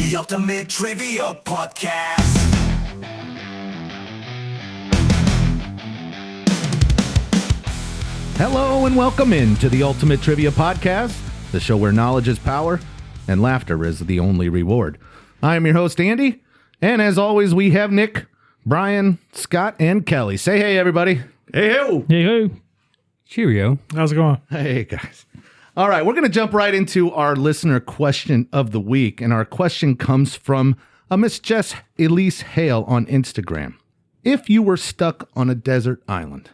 The Ultimate Trivia Podcast. Hello and welcome into the Ultimate Trivia Podcast, the show where knowledge is power and laughter is the only reward. I am your host, Andy, and as always, we have Nick, Brian, Scott, and Kelly. Say hey, everybody. Hey-ho. Hey, Cheerio. how's it going? Hey, guys. All right, we're going to jump right into our listener question of the week, and our question comes from Miss Jess Elise Hale on Instagram. If you were stuck on a desert island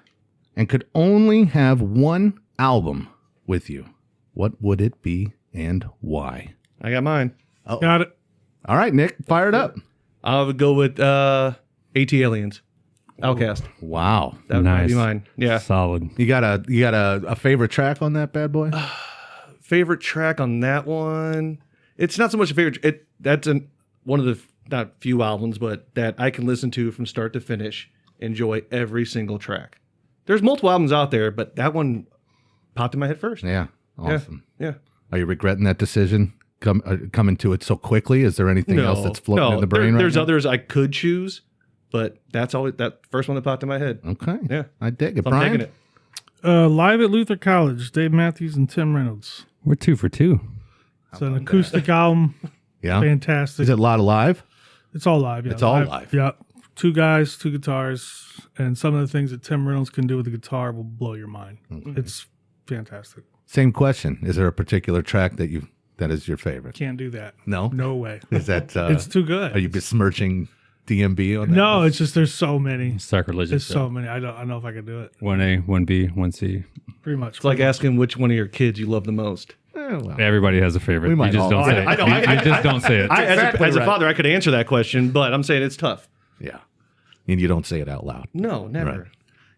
and could only have one album with you, what would it be and why? I got mine. Got it. All right, Nick, fire it up. I would go with AT Aliens. Outcast. Wow. That would be mine. Yeah. Solid. You got a favorite track on that bad boy? Favorite track on that one? It's not so much a favorite. That's one of the not few albums, but that I can listen to from start to finish, enjoy every single track. There's multiple albums out there, but that one popped in my head first. Yeah. Awesome. Yeah. Are you regretting that decision coming to it so quickly? Is there anything else that's floating in the brain there's right now? others I could choose, but that's always that first one that popped in my head. Okay. Yeah. I dig it. So I'm Brian? taking it. Live at Luther College, Dave Matthews and Tim Reynolds. We're 2 for 2. It's an acoustic album. Yeah. Fantastic. Is it a lot of live? It's all live. Yeah. It's all live. Yeah. 2 guys, 2 guitars, and some of the things that Tim Reynolds can do with the guitar will blow your mind. It's fantastic. Same question. Is there a particular track that is your favorite? Can't do that. No? No way. Is that It's too good. Are you besmirching DMB on that? No, it's just there's so many. Sacrilegious. There's so many. I don't know if I could do it. 1A, 1B, 1C. Pretty much. It's like asking which one of your kids you love the most. Well, Everybody has a favorite. We might you just all- don't say it. I know, You just don't say it. As a father, I could answer that question, but I'm saying it's tough. yeah. And you don't say it out loud. No, never. Right.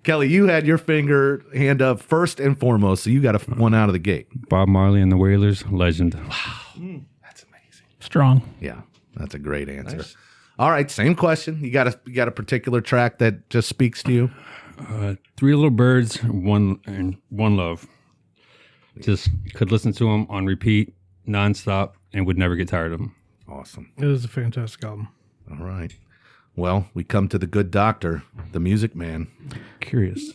Kelly, you had your hand up first and foremost, so you got one out of the gate. Bob Marley and the Wailers, legend. That's amazing. strong. Yeah, that's a great answer. Nice. All right, same question. You got a particular track that just speaks to you? 3 Little Birds, One Love. Just could listen to them on repeat, nonstop, and would never get tired of them. Awesome. It is a fantastic album. All right. Well, we come to the good doctor, the music man. Curious.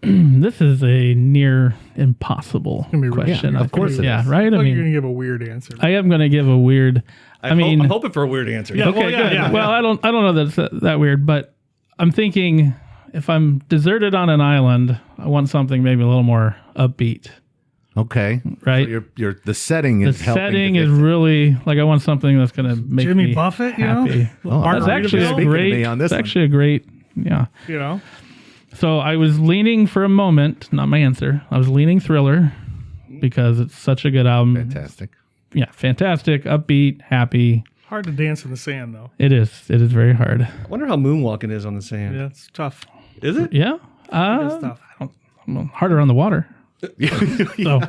This is a near impossible Gonna be right. question. Yeah, of course it is. Yeah, right? I I thought you were mean, going to give a weird answer. I am going to give a weird. I mean, I'm hoping for a weird answer. Yeah. okay, well, good. yeah. Well, I don't know that it's that weird, but I'm thinking if I'm deserted on an island, I want something maybe a little more upbeat, Okay. right? So your the setting The is helping. setting is really like I want something that's going to make Jimmy me Buffett, you happy. know? Oh, That's actually a Speaking to me great. on this It's actually a great. Yeah. You know? So I was leaning for a moment, not my answer. I was leaning Thriller because it's such a good album. fantastic. Yeah, fantastic, upbeat, happy. Hard to dance in the sand, though. It is. It is very hard. I wonder how moonwalking is on the sand. Yeah, it's tough. Is it? Yeah. It's tough. Well, harder on the water. So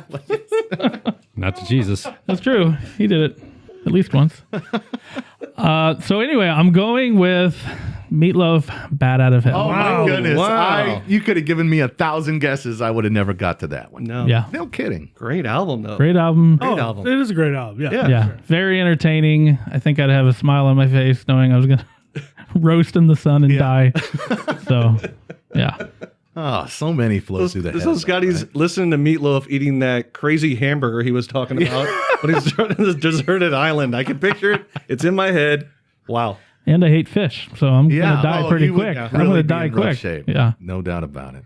Not to Jesus. that's true. He did it at least once. So anyway, I'm going with Meatloaf, Bad Out of Hell. Oh Wow. my goodness! Wow. You could have given me 1,000 guesses. I would have never got to that one. No. Yeah. No kidding. Great album, though. Great album. Great album. It is a great album. Yeah. Yeah. Very entertaining. I think I'd have a smile on my face knowing I was going to roast in the sun and die. So, yeah. Oh, so many flows through the head. So Scotty's listening to Meatloaf eating that crazy hamburger he was talking about when he's on this deserted island. I can picture it. It's in my head. Wow. And I hate fish, so I'm going to die pretty you would quick. I'm really going to be die in rough quick. shape. Yeah. No doubt about it.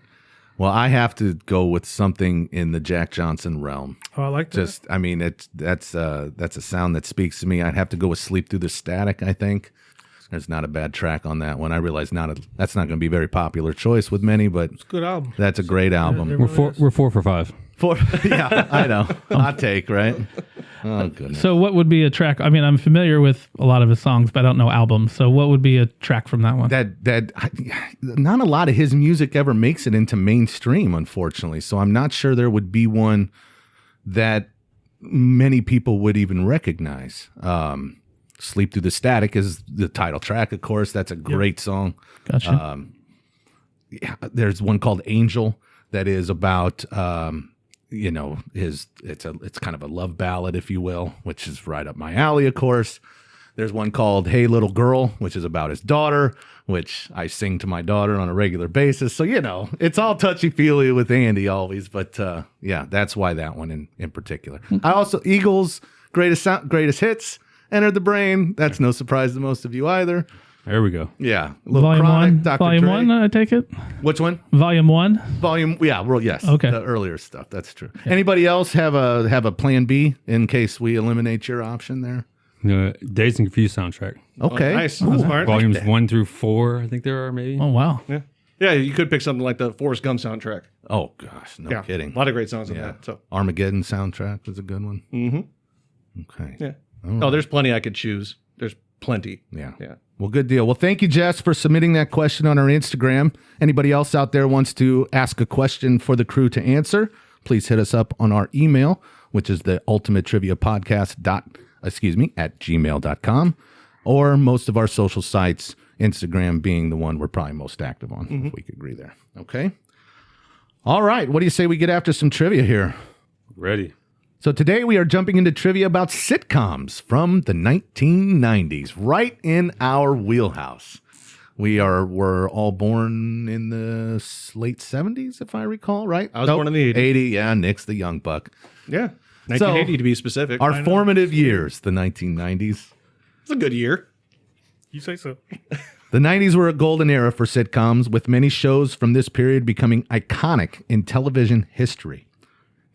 Well, I have to go with something in the Jack Johnson realm. Oh, I like that. Just, I mean, that's a sound that speaks to me. I'd have to go with "Sleep Through the Static." I think there's not a bad track on that one. I realize that's not going to be a very popular choice with many, but It's a good album. that's a great album. We're 4 for 5. Yeah, I know. Hot take, right? Oh goodness. So what would be a track? I mean, I'm familiar with a lot of his songs, but I don't know albums. So what would be a track from that one? Not a lot of his music ever makes it into mainstream, unfortunately. So I'm not sure there would be one that many people would even recognize. "Sleep Through the Static" is the title track, of course. That's a great song. Gotcha. Yeah, there's one called "Angel" that is about it's kind of a love ballad, if you will, which is right up my alley, of course. There's one called Hey Little Girl, which is about his daughter, which I sing to my daughter on a regular basis. So, it's all touchy-feely with Andy always. But, yeah, that's why that one in particular. I also, Eagles, greatest hits, Entered the Brain. That's no surprise to most of you either. There we go. Yeah. Little Volume Chronic, 1. Dr. Volume Dre. 1, I take it? Which one? Volume 1? Yes. Okay. The earlier stuff. That's true. Anybody else have a plan B in case we eliminate your option there? Dazed and Confused soundtrack. Okay. Nice. That's smart. Volumes 1 through 4, I think there are maybe. Oh, wow. Yeah. Yeah, you could pick something like the Forrest Gump soundtrack. Oh gosh, no Yeah. kidding. A lot of great songs on Yeah. that. So. Armageddon soundtrack was a good one. Mm-hmm. Okay. Yeah. Oh, there's plenty I could choose. There's plenty. Yeah. Yeah. Well, good deal. Well, thank you, Jess, for submitting that question on our Instagram. Anybody else out there wants to ask a question for the crew to answer, please hit us up on our email, which is the ultimatetriviapodcast@gmail.com, or most of our social sites, Instagram being the one we're probably most active on, if we could agree there. Okay. All right. What do you say we get after some trivia here? Ready. So today we are jumping into trivia about sitcoms from the 1990s, right in our wheelhouse. We're all born in the late 70s, if I recall, right? I was born in the 80s. 80, yeah, Nick's the young buck. Yeah. 1980 to be specific. Our formative years, the 1990s. It's a good year. You say so. The 90s were a golden era for sitcoms, with many shows from this period becoming iconic in television history.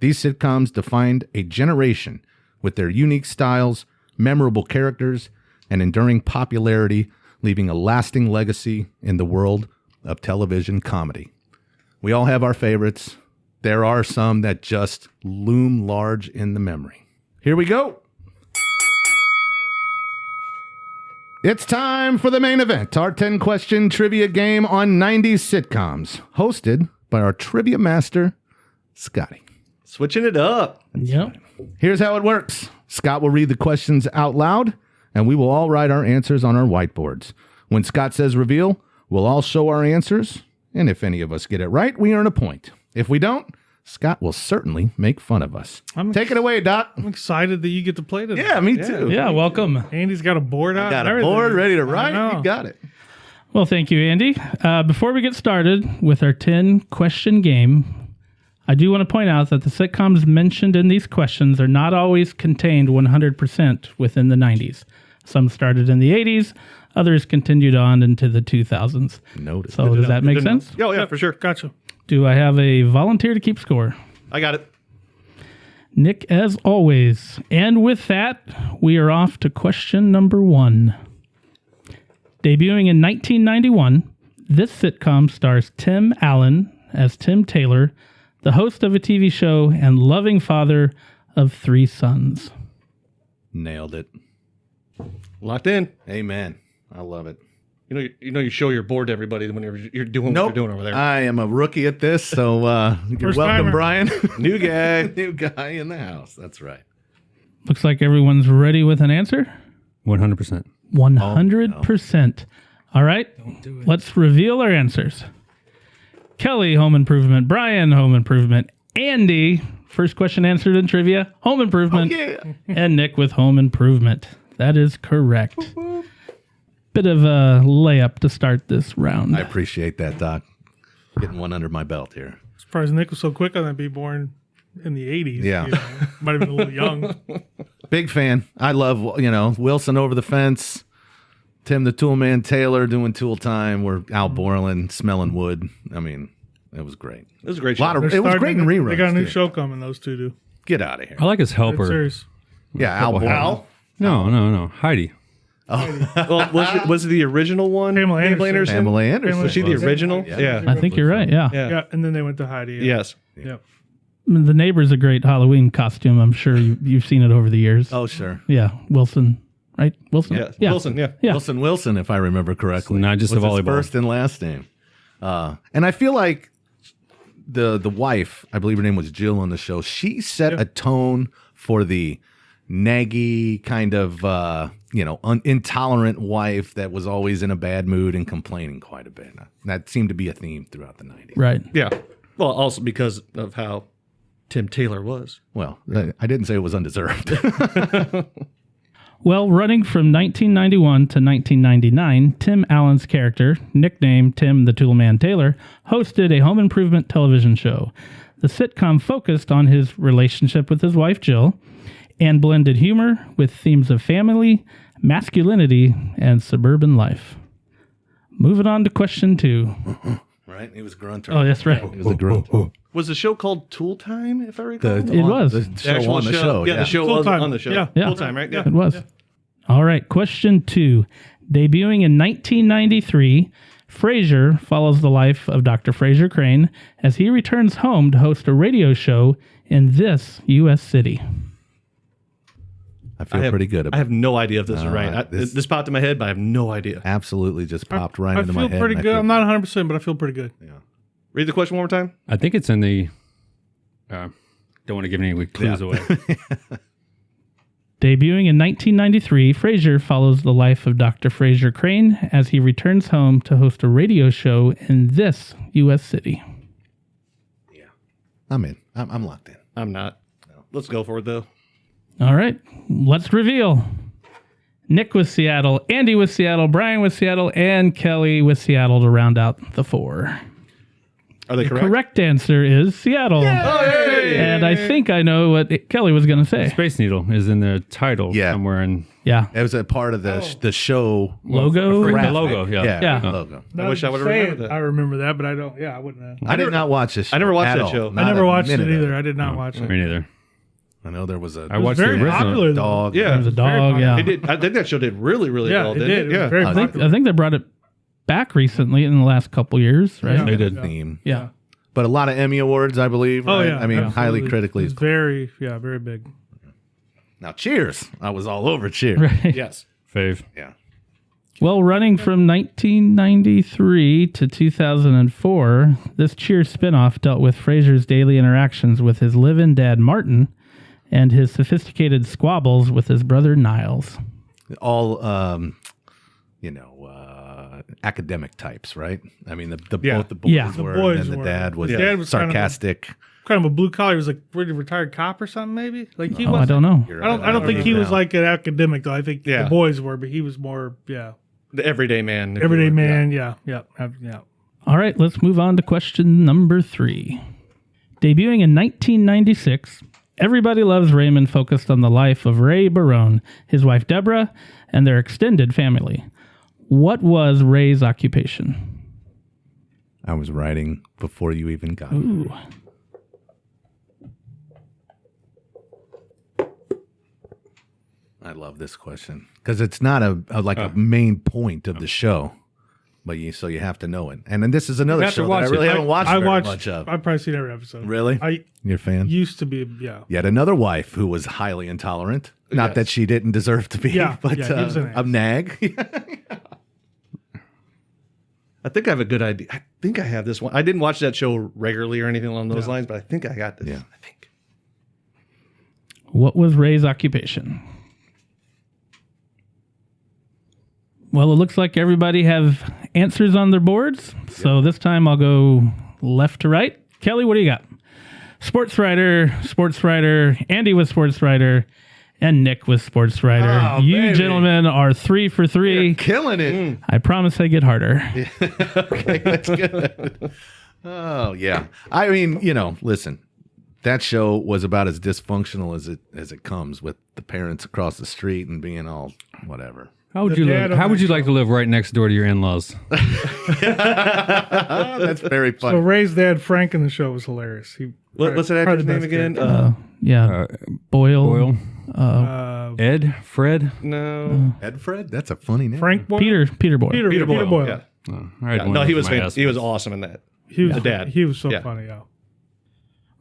These sitcoms defined a generation with their unique styles, memorable characters, and enduring popularity, leaving a lasting legacy in the world of television comedy. We all have our favorites. There are some that just loom large in the memory. Here we go. It's time for the main event, our 10-question trivia game on 90s sitcoms, hosted by our trivia master, Scotty. Switching it up. Yep. Here's how it works. Scott will read the questions out loud, and we will all write our answers on our whiteboards. When Scott says reveal, we'll all show our answers, and if any of us get it right, we earn a point. If we don't, Scott will certainly make fun of us. Take it away, Doc. I'm excited that you get to play today. Yeah, me too. Yeah, welcome. Andy's got a board out. Got and a everything. board ready to I write. know. You got it. Well, thank you, Andy. Before we get started with our 10-question game, I do want to point out that the sitcoms mentioned in these questions are not always contained 100% within the 90s. Some started in the 80s, others continued on into the 2000s. Noted. So does that make sense? Oh, yeah, for sure. Gotcha. Do I have a volunteer to keep score? I got it. Nick, as always. And with that, we are off to question number 1. Debuting in 1991, this sitcom stars Tim Allen as Tim Taylor, the host of a TV show and loving father of 3 sons. Nailed it. Locked in. Amen. I love it. You show your board to everybody whenever you're doing what you're doing over there. I am a rookie at this, so you're First welcome, timer. Brian. New guy. New guy in the house. That's right. Looks like everyone's ready with an answer. 100%. 100%. All right, let's reveal our answers. Kelly, home improvement. Brian, home improvement. Andy, first question answered in trivia, home improvement. Yeah. And Nick with home improvement. That is correct. Bit of a layup to start this round. I appreciate that, Doc. Getting one under my belt here. Surprised Nick was so quick on that. Be born in the 80s. Yeah. You know. Might have been a little young. Big fan. I love, Wilson over the fence, Tim the Toolman Taylor doing tool time. We're Al Borland smelling wood. I mean, it was great. It was a great A lot show. of it was Starting great in to- reruns. They got a new too. show coming, those two do. Get out of here. I like his I'm helper. serious. Yeah, Al Borland. Al? No. Heidi. Well, was it the original one? Pamela Anderson. Pamela Anderson. Was she the was. original? Yeah. Yeah. I think you're right, yeah. Yeah. Yeah, and then they went to Heidi. Yes. Yep. The Neighbor's a great Halloween costume. I'm sure you've seen it over the years. Oh, sure. Yeah, Wilson, right? Wilson? Yeah. Wilson, yeah. Yeah. Wilson, if I remember correctly. Not just was a his volleyball. first and last name. And I feel like the wife, I believe her name was Jill on the show, she set a tone for the naggy kind of, intolerant wife that was always in a bad mood and complaining quite a bit. That seemed to be a theme throughout the 90s. Right. Yeah. Well, also because of how Tim Taylor was. Well, I didn't say it was undeserved. Well, running from 1991 to 1999, Tim Allen's character, nicknamed Tim the Toolman Taylor, hosted a home improvement television show. The sitcom focused on his relationship with his wife, Jill, and blended humor with themes of family, masculinity, and suburban life. Moving on to question 2. Right? He was a grunter. Oh, that's right. He was a grunter. Was the show called Tool Time, if I recall? It was. The The show actual on the show. Yeah, the show Tool was Time. on the show. Yeah. Yeah. Tool Time, right? Yeah. It was. All right, question 2. Debuting in 1993, Frasier follows the life of Dr. Frasier Crane as he returns home to host a radio show in this U.S. city. I feel pretty good about I have no idea if this is right. right. This popped in my head, but I have no idea. Absolutely just popped right I into my feel head. pretty and I good. feel- I'm not 100%, but I feel pretty good. Read the question one more time. I think it's in the. Don't want to give any clues away. Debuting in 1993, Frasier follows the life of Dr. Frasier Crane as he returns home to host a radio show in this U.S. city. I'm in. I'm locked in. I'm not. Let's go for it, though. All right, let's reveal. Nick with Seattle, Andy with Seattle, Brian with Seattle, and Kelly with Seattle to round out the 4. Are they correct? Correct answer is Seattle. And I think I know what Kelly was going to say. Space Needle is in the title Yeah. somewhere in Yeah. It was a part of the show Logo? the graphic. logo. Yeah. Yeah. Logo. I wish I would've Say remembered it, that. I remember that, but I don't. Yeah, I wouldn't have. I did not watch this. I never watched at that all. show. I Not never a watched it minute of either. I did not watch it. Me neither. I know there was a I watched the very original. popular, though. dog. Yeah. There's a very dog, yeah. It did. I think that show did really, really Yeah, well. it Didn't did. it? It was Yeah. very I think they brought it back recently in the last couple years, right? Yeah. They did. theme. Yeah. But a lot of Emmy awards, I believe. Oh right? yeah, I mean, highly absolutely. critically. It's very big. Now, Cheers. I was all over Cheers. Right. Yes. Fave. Yeah. Well, running from 1993 to 2004, this Cheers spinoff dealt with Frasier's daily interactions with his live-in dad, Martin, and his sophisticated squabbles with his brother, Niles. All, academic types, right? I mean, Yeah. both the boys Yeah. The were, boys and then the were. dad was, Yeah. Dad was kind of a- sarcastic. Kind of a blue collar. He was like really retired cop or something, maybe. Like he Oh, was. I don't know. I don't think he was like an academic though. I think Yeah. the boys were, but he was more The everyday man. if you everyday would. man. Yeah. All right, let's move on to question number 3. Debuting in 1996, Everybody Loves Raymond focused on the life of Ray Barone, his wife Deborah, and their extended family. What was Ray's occupation? I was writing before you even got it. Ooh. I love this question because it's not a main point of the show, but you have to know it. And then this is another have to show that watch I it. really haven't watched I very watched. much of. I've probably seen every episode. Really? I You're a fan? used to be. Yeah. Yet another wife who was highly intolerant. Not that she didn't deserve to be, Yeah, but yeah, he was an a nag. I think I have a good idea. I think I have this one. I didn't watch that show regularly or anything along those lines, but I think I got this. Yeah. I think. What was Ray's occupation? Well, it looks like everybody have answers on their boards. So this time I'll go left to right. Kelly, what do you got? Sports writer, Andy was sports writer, and Nick was sports writer. Oh, you baby. gentlemen are 3 for 3. Killing it. I promise I get harder. Okay, that's good. Oh, yeah. I mean, listen, that show was about as dysfunctional as it comes with the parents across the street and being all whatever. How would The you dad live? on How would that you like to live right next door to your in-laws? That's very So funny. Ray's dad, Frank, in the show was hilarious. He What's that probably actor's the name best again? character. Yeah. Boyle. Boyle, Uh, Ed, Fred. No. Ed Fred? That's a funny name. Frank Boyle. Peter Boyle. Peter Boyle. Yeah. Oh, I had Yeah. one No, he of was my he was aspects. awesome in that. He was The dad. He was so Yeah. funny. Yeah.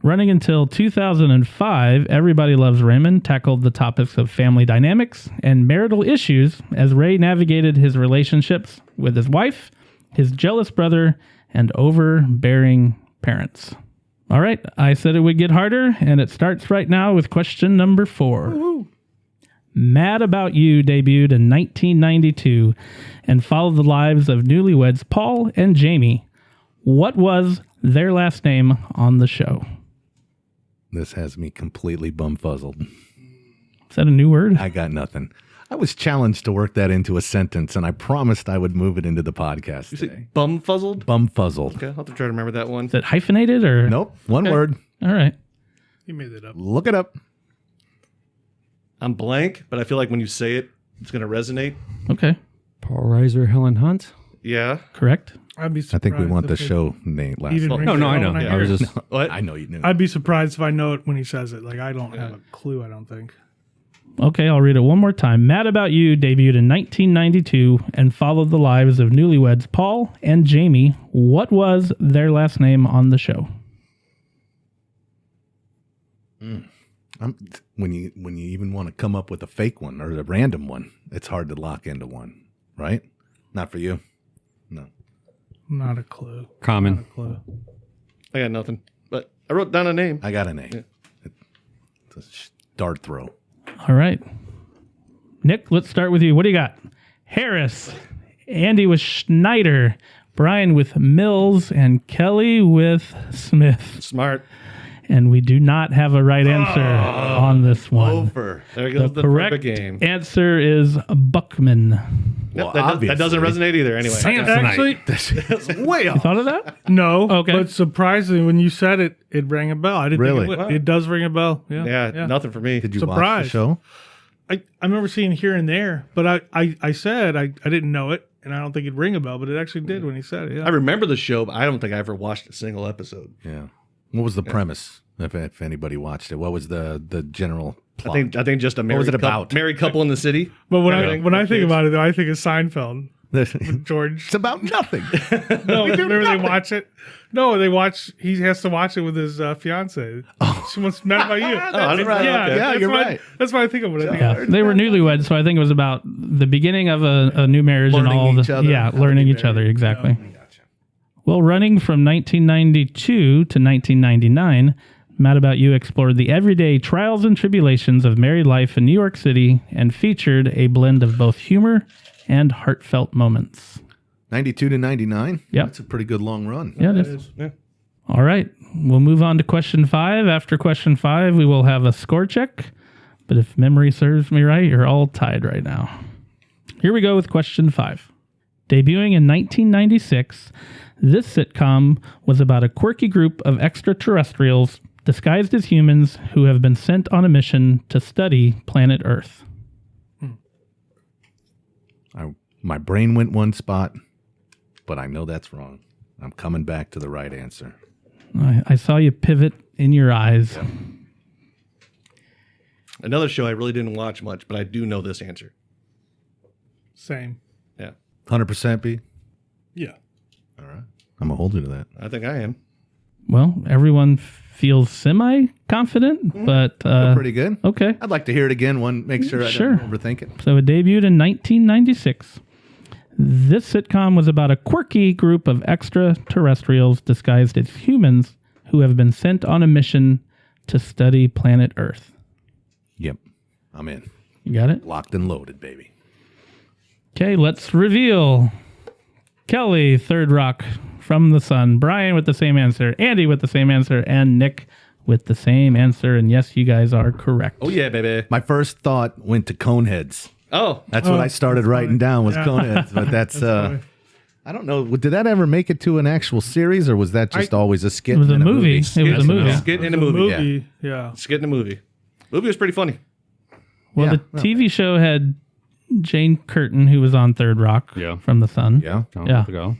Running until 2005, Everybody Loves Raymond tackled the topics of family dynamics and marital issues as Ray navigated his relationships with his wife, his jealous brother, and overbearing parents. All right, I said it would get harder, and it starts right now with question number 4. Woo-hoo. Mad About You debuted in 1992 and followed the lives of newlyweds Paul and Jamie. What was their last name on the show? This has me completely bumfuzzled. Is that a new word? I got nothing. I was challenged to work that into a sentence, and I promised I would move it into the podcast You today. say bumfuzzled? Bumfuzzled. Okay, I'll have to try to remember that one. Is it hyphenated or? Nope. One word. All right. You made it up. Look it up. I'm blank, but I feel like when you say it, it's going to resonate. Okay. Paul Reiser, Helen Hunt. Yeah. Correct. I'd be I surprised. think we want the if it show name last. even Well, rings No, no, a I bell know. when I was hear it. just What? I know you knew. I'd be surprised if I know it when he says it. Like I don't have a clue. I don't think. Okay, I'll read it one more time. Mad About You debuted in 1992 and followed the lives of newlyweds Paul and Jamie. What was their last name on the show? When you even want to come up with a fake one or a random one, it's hard to lock into one, right? Not for you. No. Not a clue. Common. Clue. I got nothing. But I wrote down a name. I got a name. It's a dart throw. All right. Nick, let's start with you. What do you got? Harris. Andy with Schneider. Brian with Mills. And Kelly with Smith. Smart. And we do not have a right answer on this one. Over. There goes the Correct perfect game. answer is Buckman. Nope, Well, that doesn't obviously. resonate either. Anyway. Actually, Way off. Thought of that? no. Okay. But surprisingly, when you said it, it rang a bell. I didn't Really? think it would. It does ring a bell. Yeah. Yeah, nothing for me. Did you watch the Surprise. show? I remember seeing here and there, but I said I didn't know it, and I don't think it'd ring a bell, but it actually did when he said it. Yeah. I remember the show, but I don't think I ever watched a single episode. Yeah. What was the premise? If anybody watched it, what was the general plot? I think just a married, was it about? Married couple in the city. but when Everything. I think about it, though, I think of Seinfeld. it's George. about nothing. No, remember they watch it. No, they watch. He has to watch it with his fiance. She wants mad about you. that's right. Yeah, Okay. Yeah, that's you're what right. That's what I think of when I think. Yeah, they were newlyweds, so I think it was about the beginning of a new marriage and Learning all the each other, how to learning be each other married. exactly. Well, running from 1992 to 1999, Mad About You explored the everyday trials and tribulations of married life in New York City and featured a blend of both humor and heartfelt moments. 92 to 99? Yep. That's a pretty good long run. Yeah, it is. Yeah. All right, we'll move on to question 5. After question 5, we will have a score check. But if memory serves me right, you're all tied right now. Here we go with question 5. Debuting in 1996, this sitcom was about a quirky group of extraterrestrials disguised as humans who have been sent on a mission to study planet Earth. My brain went one spot, but I know that's wrong. I'm coming back to the right answer. I saw you pivot in your eyes. Another show I really didn't watch much, but I do know this answer. Same. Yeah. 100% B? Yeah. All right. I'm going to hold you to that. I think I am. Well, everyone feels semi-confident, but Pretty good. okay. I'd like to hear it again. Make sure I Sure. don't overthink it. So it debuted in 1996. This sitcom was about a quirky group of extraterrestrials disguised as humans who have been sent on a mission to study planet Earth. Yep. I'm in. You got it? Locked and loaded, baby. Okay, let's reveal. Kelly, Third Rock from the Sun. Brian with the same answer. Andy with the same answer. And Nick with the same answer. And yes, you guys are correct. Oh, yeah, baby. My first thought went to Coneheads. Oh, That's what I started writing down was Coneheads. But that's I don't know. Did that ever make it to an actual series, or was that just always a skit? It was a in movie. It was a Skit- movie. Skit in a The movie. movie. Yeah. Skit in a movie. Movie was pretty funny. Well, Yeah. the TV show had Jane Curtin, who was on Third Rock Yeah. from the Sun. Yeah. John Yeah. Lithgow,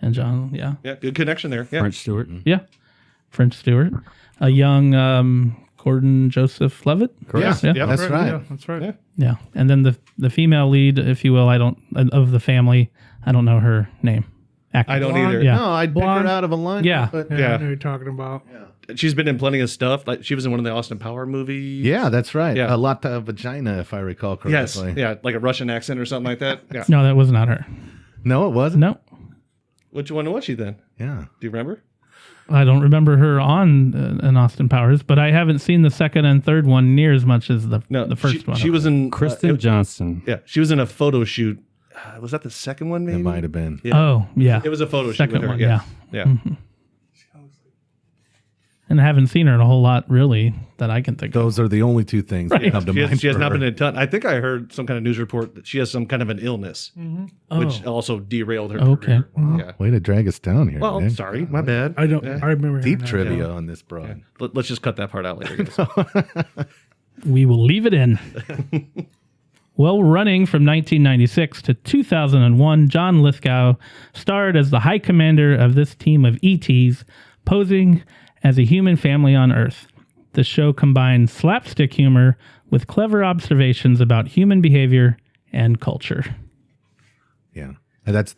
And John, yeah. Yeah, good connection there. Yeah. French Stewart. Yeah. French Stewart. A young Gordon Joseph Levitt. Correct. Yeah. Yeah. That's right. Yeah, that's right. Yeah. Yeah. And then the female lead, if you will, of the family, I don't know her name. Actress. I don't either. Yeah. No, I'd pick Blonde. her out of a line. Yeah. But Yeah, Yeah. I know who you're talking about. She's been in plenty of stuff. Like she was in one of the Austin Power movies. yeah, that's right. Yeah. A lot of vagina, if I recall Yes. correctly. Yeah, like a Russian accent or something like that. Yeah. No, that was not her. No, it wasn't. No. Which one was she then? Yeah. Do you remember? I don't remember her on an Austin Powers, but I haven't seen the second and third one near as much as the first one. She was in Kristen Johnston. Yeah, she was in a photo shoot. Was that the second one? Maybe It might have been. Yeah. Oh, yeah. It was a photo Second shoot with her. one, Yeah. yeah. Yeah. And I haven't seen her in a whole lot, really, that I can think of. Those are the only two things that come to mind. She has for not her. been in a ton. I think I heard some kind of news report that she has some kind of an illness, which also derailed her Okay. career. Yeah. Way to drag us down here. Well, man. sorry, my bad. I don't. Yeah. I remember Deep hearing that. trivia on this broad. Let's just cut that part out later. guys. We will leave it in. Well, running from 1996 to 2001, John Lithgow starred as the High Commander of this team of ETs, posing as a human family on Earth. The show combined slapstick humor with clever observations about human behavior and culture. Yeah. And that's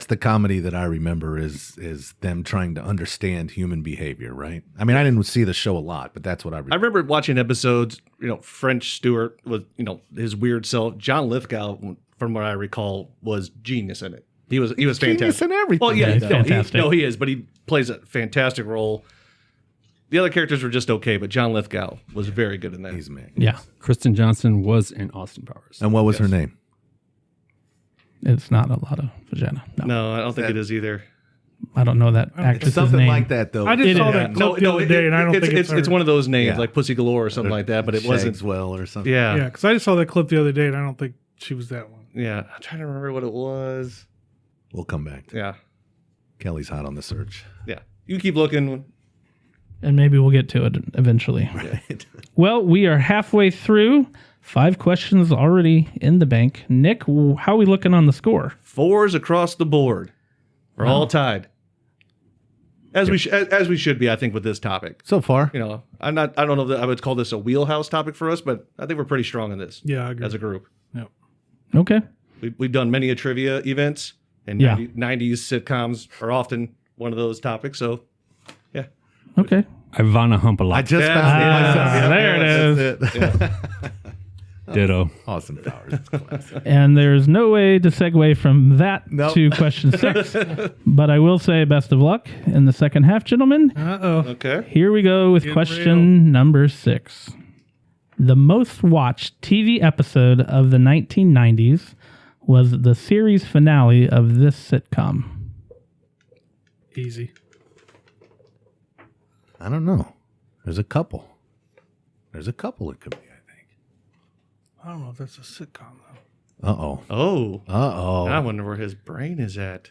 the comedy that I remember is them trying to understand human behavior, right? I mean, I didn't see the show a lot, but that's what I I remember. remember watching episodes. French Stewart was, his weird self. John Lithgow, from what I recall, was genius in it. He was Genius fantastic. in everything. Well, yeah, He's fantastic. he is, but he plays a fantastic role. The other characters were just okay, but John Lithgow was very good in that. He's man. Yeah, Kristen Johnson was in Austin Powers. And what was her name? it's not a lot of vagina. No, No, I don't think it is either. I don't know that actress's Something name. like that, though. I just It saw is. that clip the other day, and I don't think it's her. it's one of those names Yeah. like Pussy Galore or something like that, but it wasn't. Shagswell or something. Yeah, Yeah, because I just saw that clip the other day, and I don't think she was that one. yeah. I'm trying to remember what it was. We'll come back to it. Yeah, Kelly's hot on the search. yeah. You keep looking. And maybe we'll get to it eventually. Right. Well, we are halfway through. 5 questions already in the bank. Nick, how are we looking on the score? 4s across the board. We're all tied. As we should be, I think, with this topic. So far. I don't know that I would call this a wheelhouse topic for us, but I think we're pretty strong in this. Yeah, I agree. As a group. Yep. Okay. We've done many a trivia events, and Yeah. 90s sitcoms are often one of those topics. So, yeah. Okay. Ivana hump a lot. I just Yeah, found yeah, it myself. yeah, there it that's is. it. Yeah. Ditto. Austin Powers. It's classic. And there's no way to segue from that Nope. to question 6. But I will say best of luck in the second half, gentlemen. Uh-oh. Okay. Here we go with question number 6. The most watched TV episode of the 1990s was the series finale of this sitcom. Easy. I don't know. There's a couple it could be, I think. I don't know if that's a sitcom, though. Uh-oh. Oh. Uh-oh. I wonder where his brain is at.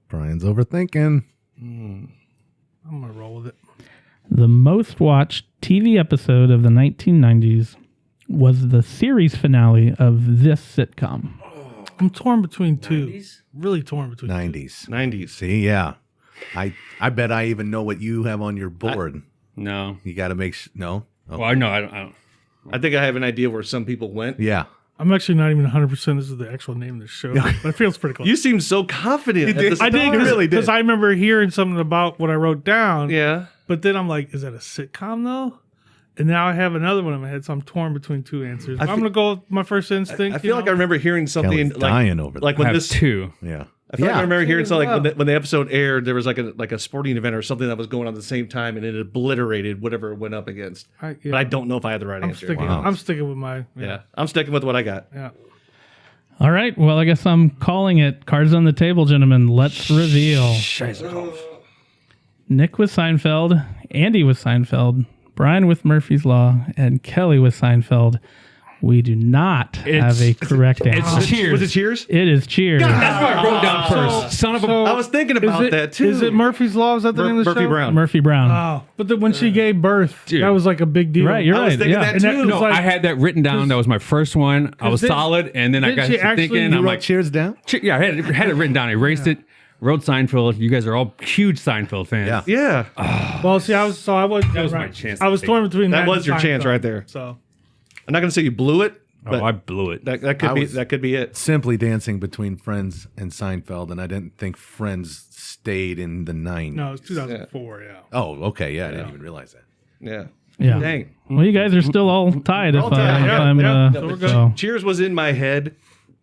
Brian's overthinking. I'm going to roll with it. The most watched TV episode of the 1990s was the series finale of this sitcom. I'm torn between two. Really torn between 90s. 90s. See, yeah. I bet I even know what you have on your board. No. You got to make no. Oh, Well, no, I don't. I think I have an idea where some people went. yeah. two. I'm actually not even 100% this is the actual name of the show, but it feels pretty close. You seem so confident. At the I did, start. really did. because I remember hearing something about what I wrote down. Yeah. But then I'm like, is that a sitcom though? And now I have another one in my head, so I'm torn between two answers. I'm gonna go with my first instinct. I feel like I remember hearing something Kelly's dying over like I when have this. 2. Yeah. I feel like I remember hearing something Wow. like when the episode aired, there was like a sporting event or something that was going on at the same time, and it obliterated whatever it went up against. yeah. But I don't know if I had the right I'm answer. sticking. Wow. I'm sticking with my. Yeah, I'm sticking with what I got. Yeah. All right. Well, I guess I'm calling it. Cards on the table, gentlemen. Let's reveal. Nick with Seinfeld, Andy with Seinfeld, Brian with Murphy's Law, and Kelly with Seinfeld. We do not have a correct answer. It's Cheers. Was it Cheers? It is Cheers. That's what I wrote down first. Son of a. I was thinking about that too. Is it Murphy's Law? Is that the name of the Murphy show? Brown? Murphy Brown. Oh, but when she gave birth, Dude. that was like a big deal. Right, you're I was right. thinking Yeah. that And that too. was No, like- I had that written down. That was my first one. I was then- solid, and then I didn't got she to actually- thinking. you I'm Wrote like, cheers down? yeah, I had it written down. I erased it. Wrote Seinfeld. You guys are all huge Seinfeld fans. Yeah. Yeah, Well, see, I was That was my right. chance I was to torn between That that. was and your chance Seinfeld. right there. So I'm not gonna say you blew it, but Oh, I blew it. that I could be it. Simply dancing between Friends and Seinfeld, and I didn't think Friends stayed in the 90s. no, it was 2004. Yeah. Oh, okay. Yeah, I didn't even realize that. Yeah. Yeah. Dang. Well, you guys are still all tied. all tied. Yeah, I'm, yeah. So we're good. so- Cheers was in my head,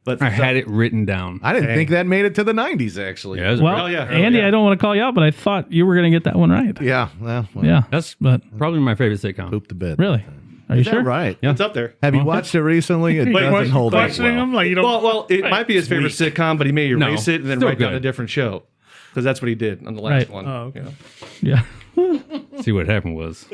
but I had it written down. I didn't Dang. think that made it to the 90s, actually. Yeah, it was Well, Oh, yeah. Andy, Yeah. I don't want to call you out, but I thought you were going to get that one right. Yeah. Well, Yeah. That's But probably my favorite sitcom. Poop the bed. really, are you Is that sure? right? Yeah. it's up there. Have you watched it recently? It doesn't hold up questioning well. him like you don't. Well, it might be his favorite sitcom, but he may erase No, it and then still write down good. a different show because that's what he did on the last Right. one. Oh, okay. Yeah. Yeah. See what happened was.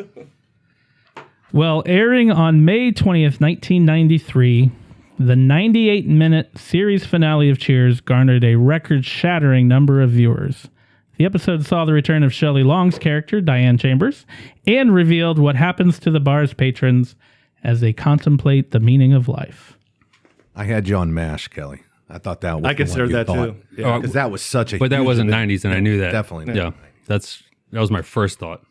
Well, airing on May 20th, 1993, the 98-minute series finale of Cheers garnered a record-shattering number of viewers. The episode saw the return of Shelley Long's character, Diane Chambers, and revealed what happens to the bar's patrons as they contemplate the meaning of life. I had you on MASH, Kelly. I thought that was I considered that too. Yeah. Because that was such a But that huge wasn't event. 90s, and I knew that. Definitely. Yeah. That was my first thought.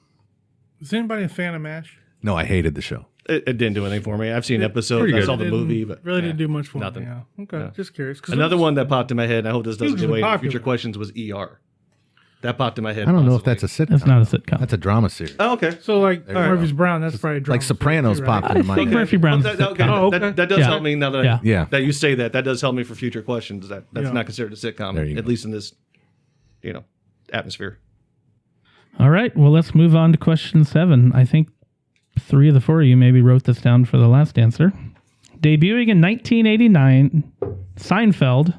Is anybody a fan of MASH? No, I hated the show. It didn't do anything for me. I've seen episodes. pretty I good. saw the Didn't- movie, but really didn't do much for nothing. me. Yeah. Okay, just curious. 'Cause Another it was- one that popped in my head, and I hope this doesn't Hugely get away in popular. future questions, was ER. That popped in my head. I don't know if possibly. that's a sitcom. That's not a sitcom. That's a drama series. Oh, okay. So like you Murphy's Brown, that's probably drama Like Sopranos too, right? popped I into my think head. Murphy Brown's a Okay, sitcom. Oh, okay. That does Yeah. help me now that Yeah. that you say that. That does help me for future questions. That's Yeah. not considered a sitcom, There you at go. least in this, atmosphere. All right, well, let's move on to question 7. I think 3 of the 4 of you maybe wrote this down for the last answer. Debuting in 1989, Seinfeld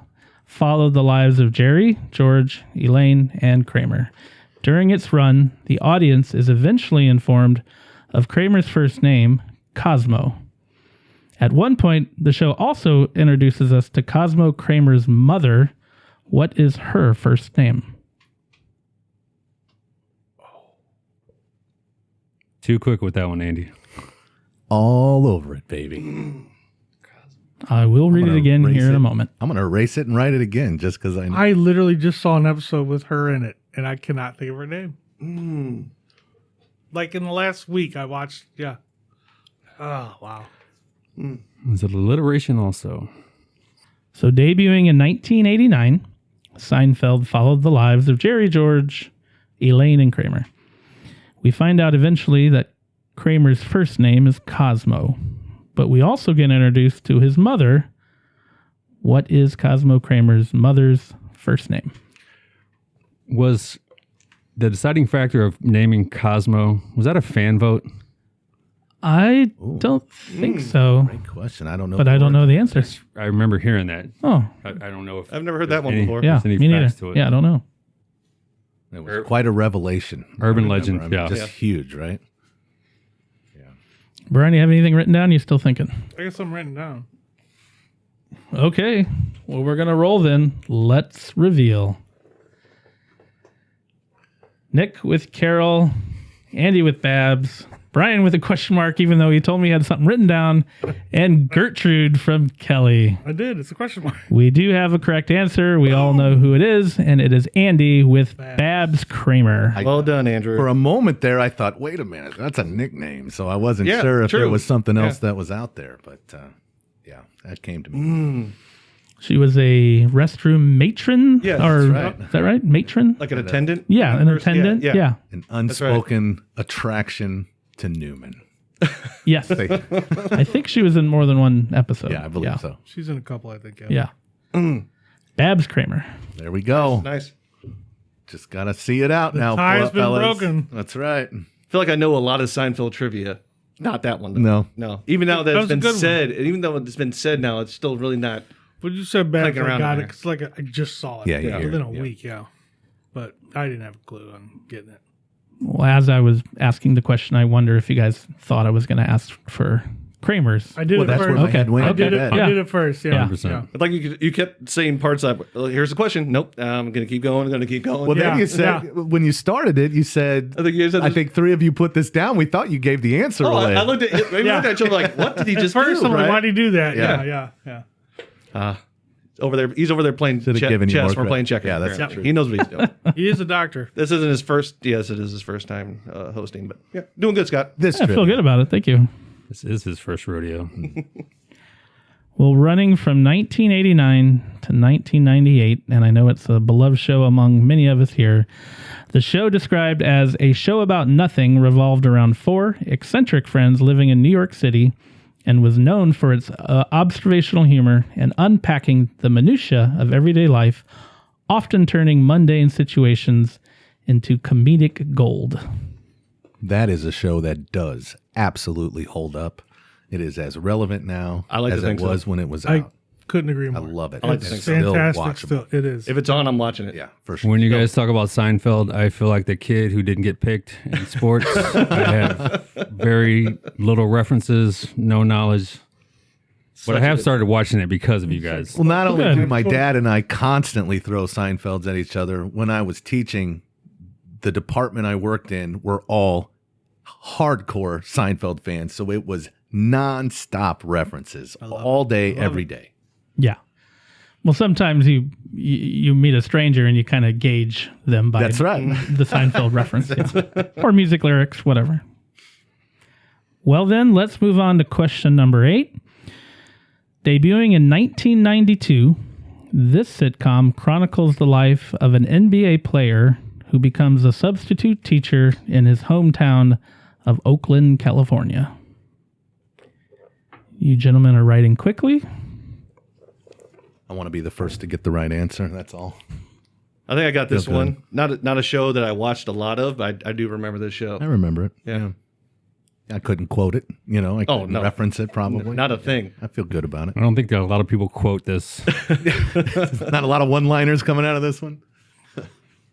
followed the lives of Jerry, George, Elaine, and Kramer. During its run, the audience is eventually informed of Kramer's first name, Cosmo. At one point, the show also introduces us to Cosmo Kramer's mother. What is her first name? Too quick with that one, Andy. All over it, baby. I will read it gonna again erase here in a it. moment. I'm going to erase it and write it again just because I know. I literally just saw an episode with her in it, and I cannot think of her name. Like in the last week, I watched. Yeah. Oh wow. It's an alliteration also. So, debuting in 1989, Seinfeld followed the lives of Jerry, George, Elaine, and Kramer. We find out eventually that Kramer's first name is Cosmo, but we also get introduced to his mother. What is Cosmo Kramer's mother's first name? Was the deciding factor of naming Cosmo, was that a fan vote? I don't think so, Great question. I don't know. but I don't know the answer. I remember hearing that. Oh, I don't know if I've never heard that one any- before. yeah, there's any me neither. facts to it. Yeah, I don't know. It was quite a revelation. Urban I remember. legend, I mean, yeah. Just Yeah. huge, right? Brian, you have anything written down? You're still thinking? I got something written down. Okay. Well, we're going to roll then. Let's reveal. Nick with Carol, Andy with Babs, Brian with a question mark, even though he told me he had something written down, and Gertrude from Kelly. I did. It's a question mark. We do have a correct answer. We all know who it is, and it is Andy with Babs Kramer. Well done, Andrew. For a moment there, I thought, wait a minute, that's a nickname. So I wasn't Yeah, sure if there true. was something else Yeah. that was out there. But yeah, that came to me. She was a restroom matron. Yeah, or, that's right. Is that right? Matron? Like an attendant? Yeah, an Nurse? attendant. Yeah. Yeah. An unspoken attraction to Newman. Yes. I think she was in more than one episode. Yeah, I believe so. She's in a couple, I think. Yeah. Babs Kramer. There we go. Nice. Just got to see it out now, tie's been fellas. broken. That's right. I feel like I know a lot of Seinfeld trivia. Not that one, though. No. No. Even now that That it's was a been good one. said, and even though it's been said now, it's still really not. But you said bad. Clicking I around got in it there. because like I just saw it. Yeah, yeah, within a yeah. week. Yeah, but I didn't have a clue on getting it. Well, as I was asking the question, I wonder if you guys thought I was going to ask for Kramer's. I did Well, it that's first. where my head went. I did it. Yeah. I did it first. Yeah. 100%. It's like you kept saying parts of, well, here's the question. Nope. I'm going to keep going. I'm going to keep going. Well, Yeah, then you said, yeah. when you started it, you said, I think you said I this- think 3 of you put this down. We thought you gave the answer Oh, away. I looked at maybe Yeah. looked at each other like, what did he just First, do? I'm like, right? why did he do that? Yeah. Yeah. Over there, he's over there playing Should've given you chess. more We're credit. playing checkers. Yeah, that's apparently. true. He knows what he's doing. He is a doctor. This isn't his first. Yes, it is his first time hosting, but yeah, doing good, Scott. This I feel trivia. good about it. Thank you. This is his first rodeo. Well, running from 1989 to 1998, and I know it's a beloved show among many of us here, the show described as a show about nothing revolved around 4 eccentric friends living in New York City and was known for its observational humor and unpacking the minutiae of everyday life, often turning mundane situations into comedic gold. That is a show that does absolutely hold up. It is as relevant now I like to as think it so. was when it was out. Couldn't agree I more. love it. I like It's to think still Fantastic. watchable. Still, it is. If it's on, I'm watching it. Yeah, for sure. When you guys talk about Seinfeld, I feel like the kid who didn't get picked in sports. I have very little references, no knowledge. But I have started watching it because of you guys. Well, not only Good. do my dad and I constantly throw Seinfelds at each other, when I was teaching, the department I worked in were all hardcore Seinfeld fans. So it was nonstop references all day, every day. Yeah. Well, sometimes you meet a stranger and you kind of gauge them by That's right. the Seinfeld reference. Yeah. Or music lyrics, whatever. Well, then, let's move on to question number 8. Debuting in 1992, this sitcom chronicles the life of an NBA player who becomes a substitute teacher in his hometown of Oakland, California. You gentlemen are writing quickly. I want to be the first to get the right answer. That's all. I think I got this Feel good. one. Not a show that I watched a lot of, but I do remember this show. I remember it. Yeah. I couldn't quote it. I couldn't no. reference it probably. Not a thing. I feel good about it. I don't think that a lot of people quote this. Not a lot of one-liners coming out of this one.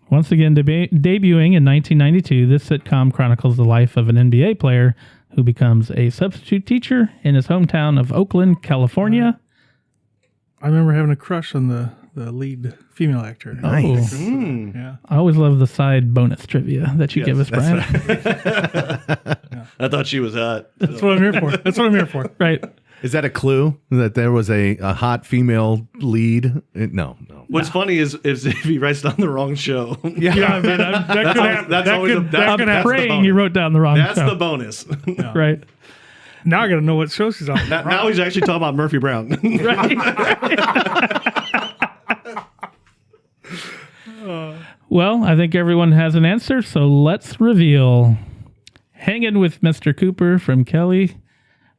Once again, debuting in 1992, this sitcom chronicles the life of an NBA player who becomes a substitute teacher in his hometown of Oakland, California. I remember having a crush on the lead female actor. Nice. Yeah. I always love the side bonus trivia that you give us, Brian. I thought she was hot. That's what I'm here for. That's what I'm here for. Right. Is that a clue that there was a hot female lead? No. What's funny is if he writes down the wrong show. Yeah, man, that could happen. that's That always could a- that's I'm happen. the praying bonus. you wrote down the wrong That's show. the bonus. Right. Now I got to know what show she's on. Now he's actually talking about Murphy Brown. Well, I think everyone has an answer, so let's reveal. Hanging with Mr. Cooper from Kelly,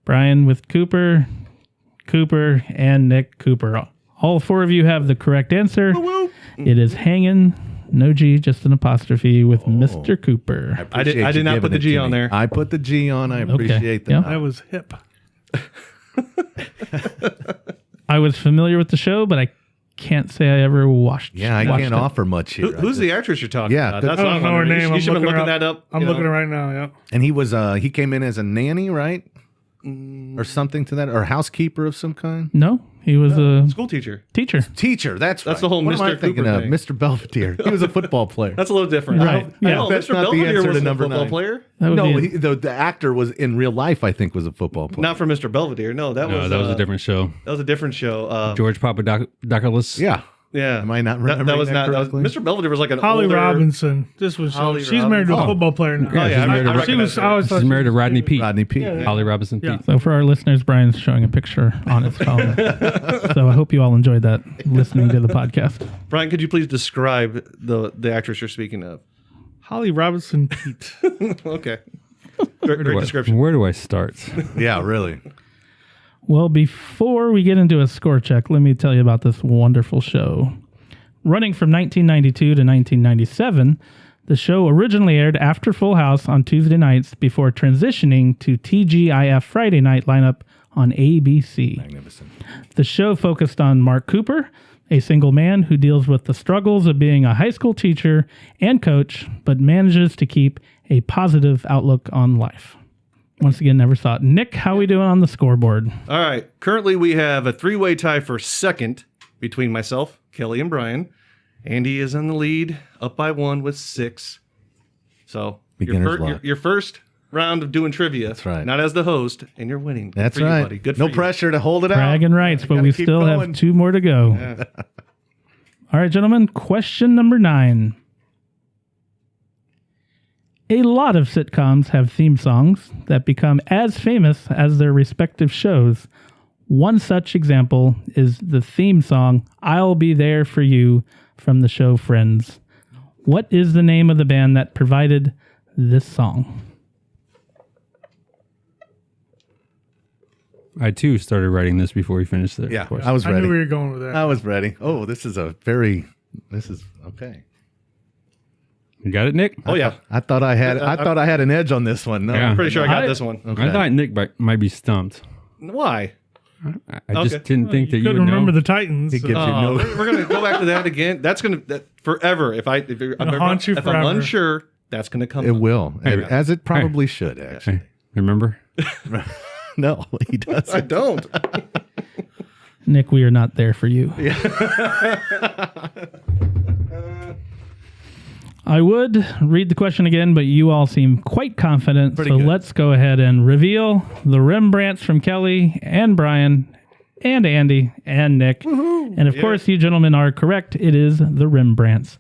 Brian with Cooper, and Nick Cooper. All 4 of you have the correct answer. It is hanging, no G, just an apostrophe with Mr. Cooper. Appreciate I did you not giving put the it G to on me. there. I put the G on. I appreciate that. Yeah. That was hip. I was familiar with the show, but I can't say I ever watched. Yeah, I watched can't it. offer much here. Who's the actress you're talking Yeah, about? good- That's I what don't I'm know her wondering. name. You I'm should have been looking looking her that up. I'm you looking know. right now. Yeah. And he came in as a nanny, right? Or something to that, or housekeeper of some kind. No, he was a School teacher. teacher. Teacher. That's right. the whole What am I Mr. thinking Cooper of? thing. Mr. Belvedere. He was a football player. That's a little different. Right. Yeah. No, That's Mr. not the Belvedere answer to was a number football 9. player. That would No, be the actor was in real life. I think was a football player. Not for Mr. Belvedere. No, that was That was a different show. That was a different show. George Papadopoulos. Yeah. Yeah. Am I not remembering that was that not. That was, correctly? Mr. Belvedere was like an Holly older, Robinson. This was Holly she's married to a Robinson. football player now. Oh, yeah, she's married to I She was. I always She's thought married to Rodney Pete. Rodney Pete. Holly Robinson Yeah. Pete. So for our listeners, Brian's showing a picture on his phone. So I hope you all enjoyed that listening to the podcast. Brian, could you please describe the actress you're speaking of? Holly Robinson Pete. Okay. Great description. Where do I start? Yeah, really. Well, before we get into a score check, let me tell you about this wonderful show. Running from 1992 to 1997, the show originally aired after Full House on Tuesday nights before transitioning to TGIF Friday night lineup on ABC. Magnificent. The show focused on Mark Cooper, a single man who deals with the struggles of being a high school teacher and coach, but manages to keep a positive outlook on life. Once again, never saw it. Nick, how we doing on the scoreboard? All right. Currently, we have a 3-way tie for second between myself, Kelly, and Brian. Andy is in the lead, up by 1 with 6. So Beginner's luck. your first round of doing trivia. That's right. Not as the host, and you're winning. Good That's for you, right. buddy. Good no for you. pressure to hold it out. Bragging rights, but Gotta we keep still going. have 2 more to go. All right, gentlemen, question number 9. A lot of sitcoms have theme songs that become as famous as their respective shows. One such example is the theme song, I'll Be There For You, from the show Friends. What is the name of the band that provided this song? Uh, I too started writing this before we finished the Yeah, question. I was I knew ready. where you're going with that. I was ready. Oh, this is okay. You got it, Nick? Oh, yeah. I thought I had an edge on this one. No. Yeah. Pretty sure I got I- this one. Okay. I thought Nick might be stumped. Why? I just didn't think that you Couldn't would remember know. the Titans. He so- gives you no. We're gonna go back to that again. That's gonna forever. If I'm forever. unsure, that's gonna come. It up. will, as it probably should. Actually, Hey, remember? no, he doesn't. I don't. Nick, we are not there for you. I would read the question again, but you all seem quite confident. Pretty so good. let's go ahead and reveal the Rembrandts from Kelly and Brian and Andy and Nick. And of course, you gentlemen are correct. It is the Rembrandts.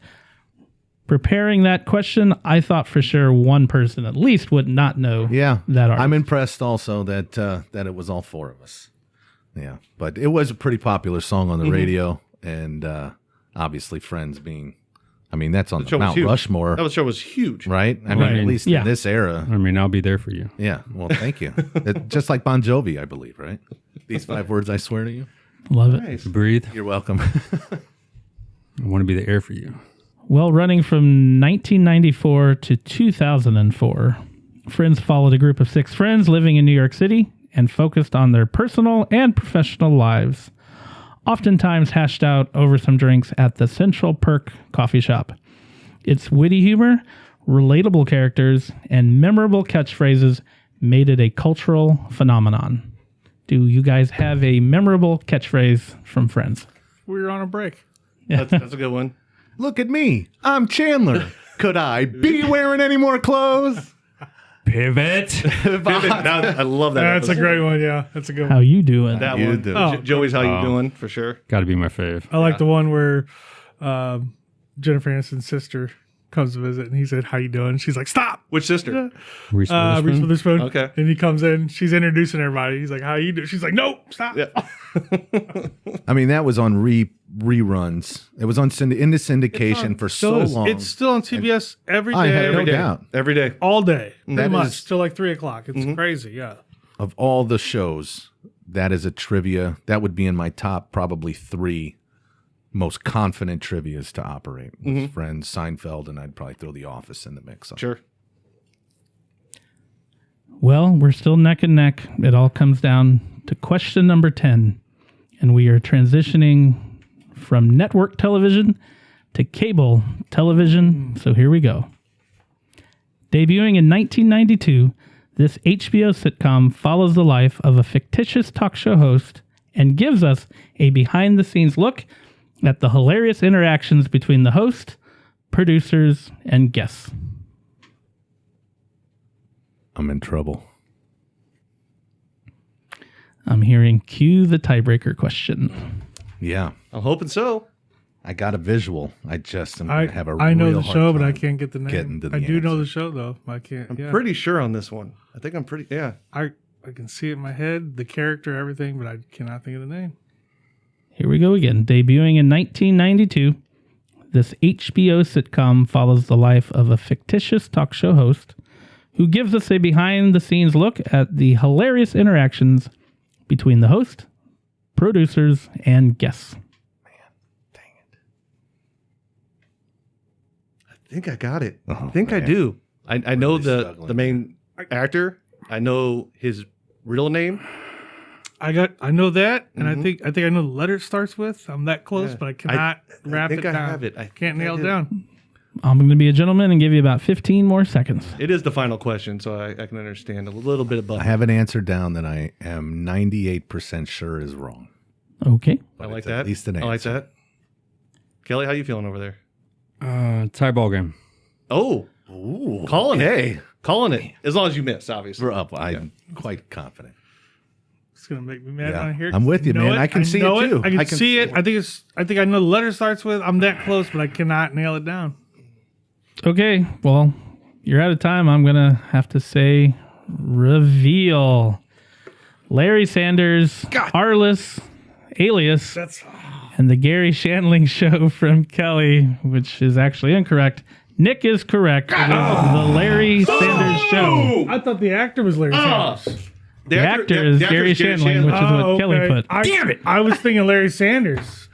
Preparing that question, I thought for sure one person at least would not know Yeah, that artist. I'm impressed also that it was all four of us. Yeah, but it was a pretty popular song on the radio, and obviously Friends being, I mean, that's on the show was Mount huge. Rushmore, That show was huge. right? I mean, Right. at least Yeah. in this era. I mean, I'll be there for you. Yeah, well, thank you. Just like Bon Jovi, I believe, right? These 5 words I swear to you. Love it. Nice. Breathe. You're welcome. I want to be the air for you. Well, running from 1994 to 2004, Friends followed a group of 6 friends living in New York City and focused on their personal and professional lives, oftentimes hashed out over some drinks at the Central Perk coffee shop. Its witty humor, relatable characters, and memorable catchphrases made it a cultural phenomenon. Do you guys have a memorable catchphrase from Friends? We were on a break. That's a good one. Look at me. I'm Chandler. Could I be wearing any more clothes? Pivot. I love that. That's a episode. great one. Yeah, that's a good How one. you doing? That You one. do. Oh. Joey's how you doing for sure. Got to be my fave. I like the one where Jennifer Aniston's sister comes to visit, and he said, "How you doing?" She's like, "Stop." Which sister? Reese Reese Witherspoon? Witherspoon. Okay. And he comes in. She's introducing everybody. He's like, "How you doing?" She's like, "No, stop." Yeah. I mean, that was on reruns. It was on in the syndication for so long. It's still on CBS every day. I have no Every day. doubt. Every day. All day. Pretty That much. is- Till like 3 o'clock. It's crazy. Yeah. Of all the shows, that is a trivia. That would be in my top probably 3 most confident trivias to operate. With Friends, Seinfeld, and I'd probably throw The Office in the mix. Sure. Well, we're still neck and neck. It all comes down to question number 10. And we are transitioning from network television to cable television. So here we go. Debuting in 1992, this HBO sitcom follows the life of a fictitious talk show host and gives us a behind the scenes look at the hilarious interactions between the host, producers, and guests. I'm in trouble. I'm hearing cue the tiebreaker question. Yeah, I'm hoping so. I got a visual. I just am gonna have a I know real the hard show, but I time can't get the name. getting to the I do know answer. the show though. I can't. Yeah. Pretty sure on this one. I think I'm pretty. Yeah. I can see it in my head, the character, everything, but I cannot think of the name. Here we go again. Debuting in 1992, this HBO sitcom follows the life of a fictitious talk show host who gives us a behind-the-scenes look at the hilarious interactions between the host, producers, and guests. I think I got it. Oh, I think I man. do. I know Really the struggling. main actor. I know his real name. I know that, and I think I know the letter it starts with. I'm that close, Yeah. but I cannot wrap think it I down. have it. I can't think I nail it do. down. I'm going to be a gentleman and give you about 15 more seconds. It is the final question, so I can understand a little bit about I have an answer down that I am 98% sure is wrong. Okay. I But like it's that. At least an I like answer. that. Kelly, how you feeling over there? Tie ball game. Oh, Ooh, calling okay. it. Calling it. As long as you miss, obviously. We're up. I'm quite confident. It's gonna make me mad Yeah. when I hear it. I'm with you, Know man. it. I can see know it, too. I can I can- see it. I think I know the letter starts with. I'm that close, but I cannot nail it down. Okay. Well, you're out of time. I'm going to have to say reveal. Larry Sanders, Arliss, Alias, That's and the Gary Shandling Show from Kelly, which is actually incorrect. Nick is correct. It is the Larry Sanders Show. I thought the actor was Larry Sanders. The actor is Gary Shandling, which is what Kelly put. Damn it! I was thinking Larry Sanders.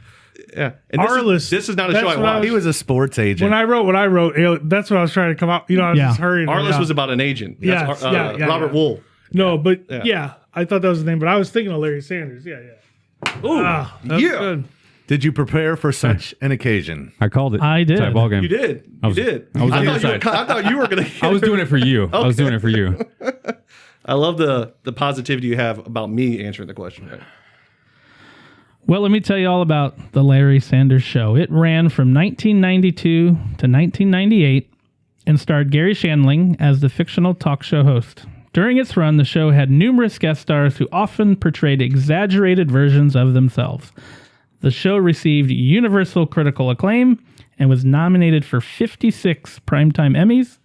Yeah. And Arliss. This is not a That's show I what I watched. He was a sports agent. When I wrote, that's what I was trying to come out. I was Yeah. just hurrying. Arliss yeah. was about an agent. Yes, yeah, Robert yeah. Wool. No, but Yeah. yeah. I thought that was the name, but I was thinking of Larry Sanders. Yeah, yeah. Oh, that's yeah. good. Did you prepare for such an occasion? I called it. I did. Tie ball game. You did. I was on your side. I thought you were going I was doing it for you. I was doing it for you. I love the positivity you have about me answering the question. Right? Well, let me tell you all about the Larry Sanders Show. It ran from 1992 to 1998 and starred Gary Shandling as the fictional talk show host. During its run, the show had numerous guest stars who often portrayed exaggerated versions of themselves. The show received universal critical acclaim and was nominated for 56 Primetime Emmys,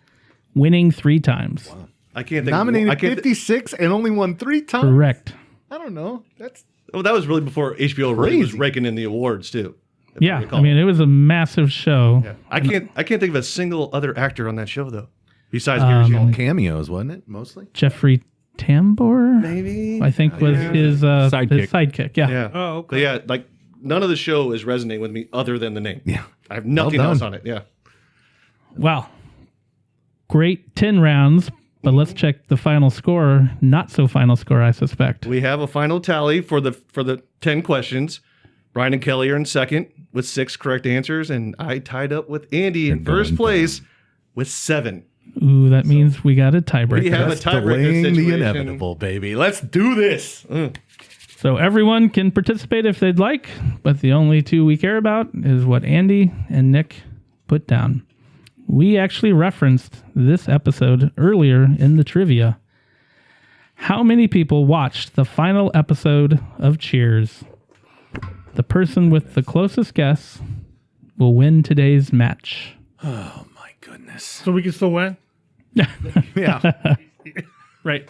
winning 3 times. I can't think. Nominated I can't 56 and only won 3 times? Correct. I don't know. That's well, that was really before HBO really was Crazy. raking in the awards too. if Yeah, recall. I mean, it was a massive show. Yeah. I can't think of a single other actor on that show though, besides Gary Shandling. cameos, wasn't it? Mostly? Jeffrey Tambor, Maybe I think, was his Sidekick. sidekick. Yeah. Yeah. Oh, okay. But yeah, like none of the show is resonating with me other than the name. Yeah. I have nothing Well else done. on it. Yeah. Wow. Great 10 rounds, but let's check the final score. Not so final score, I suspect. We have a final tally for the 10 questions. Brian and Kelly are in second with 6 correct answers, and I tied up with Andy in first place with 7. Ooh, that means we got a tiebreaker. We have a tiebreaker Delaying the situation. inevitable, baby. Let's do this. So everyone can participate if they'd like, but the only 2 we care about is what Andy and Nick put down. We actually referenced this episode earlier in the trivia. How many people watched the final episode of Cheers? The person with the closest guess will win today's match. Oh, my goodness. So we can still win? Yeah. Right.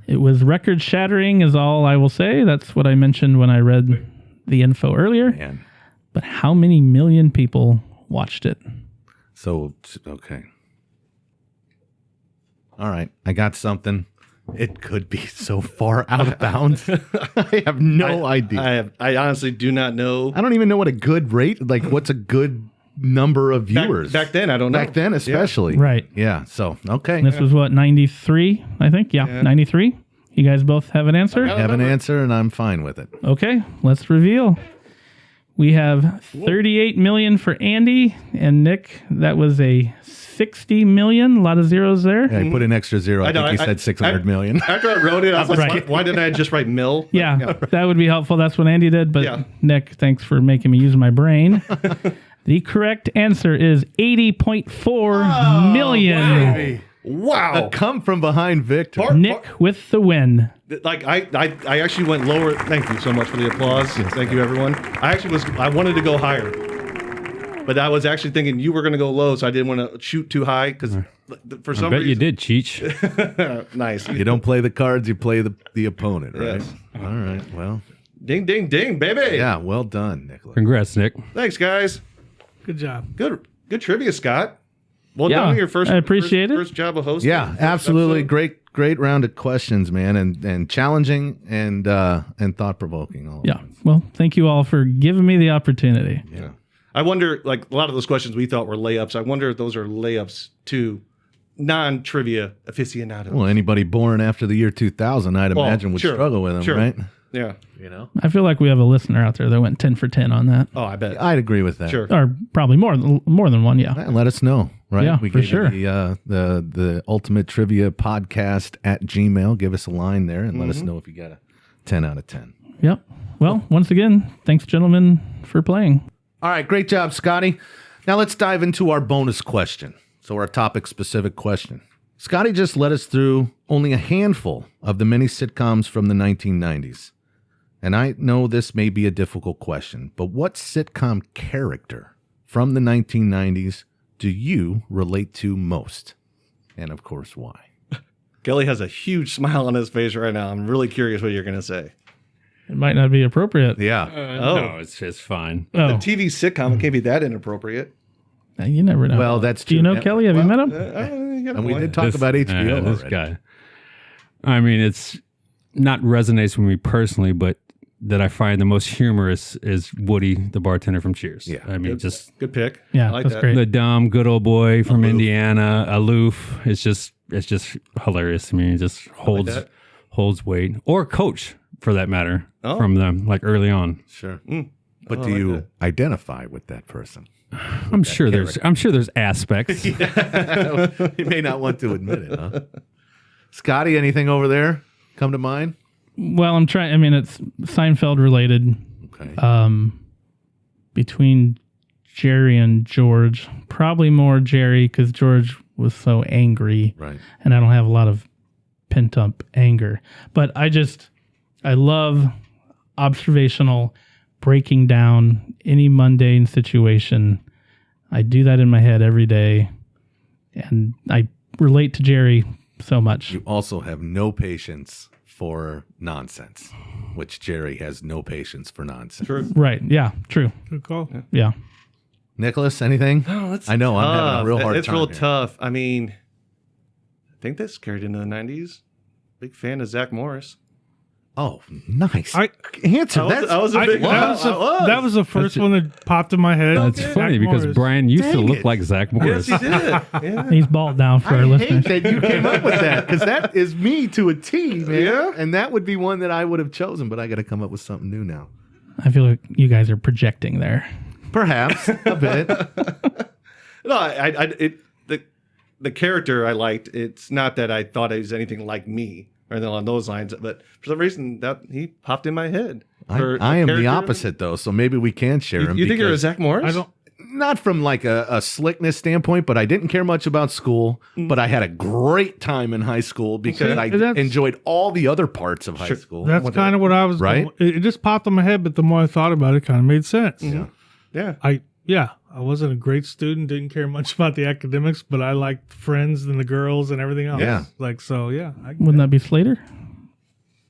It was record shattering, is all I will say. That's what I mentioned when I read the info earlier. Man. But how many million people watched it? So, okay. All right. I got something. It could be so far out of bounds. I have no idea. I honestly do not know. I don't even know what a good rate, like what's a good number of viewers. Back then, I don't know. Back then, especially. Right. Yeah. So, okay. This was what, 93, I think? Yeah, 93. You guys both have an answer? I have an answer and I'm fine with it. Okay, let's reveal. We have 38 million for Andy and Nick. That was a 60 million. A lot of zeros there. Yeah, I put an extra zero. I know, think he said 600 million. After I wrote it, I was like, Right. why didn't I just write mill? Yeah, that would be helpful. That's what Andy did. But Yeah. Nick, thanks for making me use my brain. The correct answer is 80.4 million. Wow. Come from behind victor. Nick with the win. Like I actually went lower. Thank you so much for the applause. Thank you, everyone. I wanted to go higher, but I was actually thinking you were going to go low, so I didn't want to shoot too high because for I some bet you reason. did, Cheech. Nice. You don't play the cards, you play the opponent, right? Yes. All right. Well, Ding, ding, ding, baby. yeah, well done, Nicholas. Congrats, Nick. Thanks, guys. Good job. Good trivia, Scott. Well Yeah, done on your first. I appreciate it. First job of hosting. Yeah, First absolutely. episode. Great round of questions, man, and challenging and thought provoking. All Yeah. Well, thank you all for giving me the opportunity. Yeah. I wonder, like a lot of those questions we thought were layups. I wonder if those are layups to non-trivia aficionados. Well, anybody born after the year 2000, I'd imagine would sure, struggle with them, sure. right? Yeah. You know, I feel like we have a listener out there that went 10 for 10 on that. Oh, I bet. I'd agree with that. Sure. Or probably more than one, yeah. And let us know, right? Yeah, we for gave sure. you the ultimate trivia podcast at Gmail. Give us a line there and let us know if you got a 10 out of 10. Yep. Well, once again, thanks, gentlemen, for playing. All right, great job, Scotty. Now let's dive into our bonus question. So our topic-specific question. Scotty just led us through only a handful of the many sitcoms from the 1990s. And I know this may be a difficult question, but what sitcom character from the 1990s do you relate to most? And of course, why? Kelly has a huge smile on his face right now. I'm really curious what you're going to say. It might not be appropriate. Yeah. No, it's fine. The Oh, TV sitcom, it can't be that inappropriate. you never know. Well, that's Do you true. know Kelly? Have you met him? You got a And we point. did talk about HBO This already. guy. I mean, it's not resonates with me personally, but that I find the most humorous is Woody, the bartender from Cheers. Yeah. I mean, just Good pick. Yeah, I like that's that. great. the dumb, good old boy from Indiana, aloof. It's just it's just hilarious to me. It just that. holds weight, or coach for that matter, Oh. from them like early on. Sure. But I do like you that. identify with that person? I'm sure there's aspects. You may not want to admit it, huh? Scotty, anything over there come to mind? Well, I'm trying. I mean, it's Seinfeld related. Okay. Between Jerry and George, probably more Jerry because George was so angry, Right. and I don't have a lot of pent up anger. But I love observational, breaking down any mundane situation. I do that in my head every day, and I relate to Jerry so much. You also have no patience for nonsense, which Jerry has no patience for nonsense. True. Right? Yeah. True. Good call. Yeah. Nicholas, anything? Oh, that's I know, I'm having a tough. real hard It's time real here. tough. I mean, I think that's carried into the 90s. Big fan of Zach Morris. Oh, nice. I Answer. I was a big that was the first one that popped in my head. That's Zach funny because Morris. Brian used to Dang look it. like Zach Morris. Yes, he did. Yeah. He's bald now for our I listeners. hate that you came up with that because that is me to a T, man. Yeah. And that would be one that I would have chosen, but I got to come up with something new now. I feel like you guys are projecting there. Perhaps a bit. No, the character I liked. It's not that I thought he was anything like me or anything along those lines, but for some reason that he popped in my head. For I am the character. opposite though, so maybe we can share him. You think you're a because- Zach Morris? I don't. Not from like a slickness standpoint, but I didn't care much about school. But I had a great time in high school because Okay. I That's- enjoyed all the other parts of high school. That's kind of what I was. Right? It just popped in my head, but the more I thought about it, it kind of made sense. Yeah. Yeah. I wasn't a great student, didn't care much about the academics, but I liked friends and the girls and everything else. Yeah. Like, so yeah. Wouldn't that be Slater?